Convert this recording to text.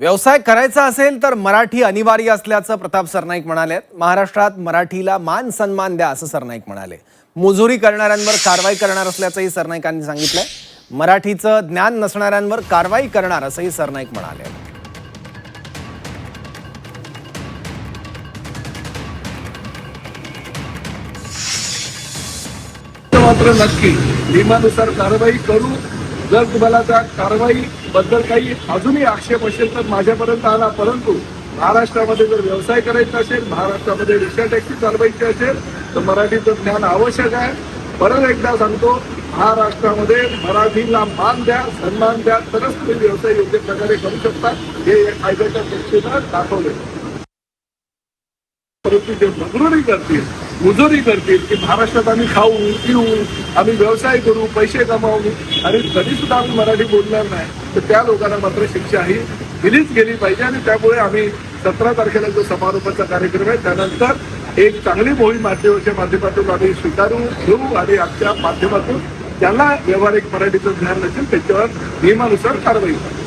व्यवसाय करायचा असेल तर मराठी अनिवार्य असल्याचं प्रताप सरनाईक म्हणाले। महाराष्ट्रात मराठीला मान सन्मान द्या असं सरनाईक म्हणाले। मुजोरी करणाऱ्यांवर कारवाई करणार असल्याचंही सरनाईकांनी सांगितलंय। मराठीचं ज्ञान नसणाऱ्यांवर कारवाई करणार असंही सरनाईक म्हणाले। मात्र नक्की नियमानुसार कारवाई करू। जर तुम्हाला त्या कारवाई बद्दल काही अजूनही आक्षेप असेल तर माझ्यापर्यंत आणा। परंतु महाराष्ट्रामध्ये जर व्यवसाय करायचा असेल, महाराष्ट्रामध्ये रिक्षा टॅक्सी चालवायची असेल तर मराठीचं ज्ञान आवश्यक आहे। परत एकदा सांगतो, महाराष्ट्रामध्ये मराठीला मान द्या, सन्मान द्या, तरच तुम्ही व्यवसाय योग्य प्रकारे करू शकता। हे या कायद्याच्या दृष्टीनं दाखवले। परंतु जे मुजोरी करतील की महाराष्ट्रात आम्ही खाऊ पिऊ, आम्ही व्यवसाय करू, पैसे कमावू आणि कधी सुद्धा आम्ही मराठी बोलणार नाही, तर त्या लोकांना मात्र शिक्षा ही दिलीच गेली पाहिजे। आणि त्यामुळे आम्ही 17 तारखेला जो समारोपाचा कार्यक्रम आहे त्यानंतर एक चांगली मोहीम माध्यमाच्या माध्यमातून आम्ही स्वीकारू घेऊ आणि आमच्या माध्यमातून ज्यांना व्यावहारिक मराठीचं ज्ञान नसेल त्याच्यावर नियमानुसार कारवाई करू।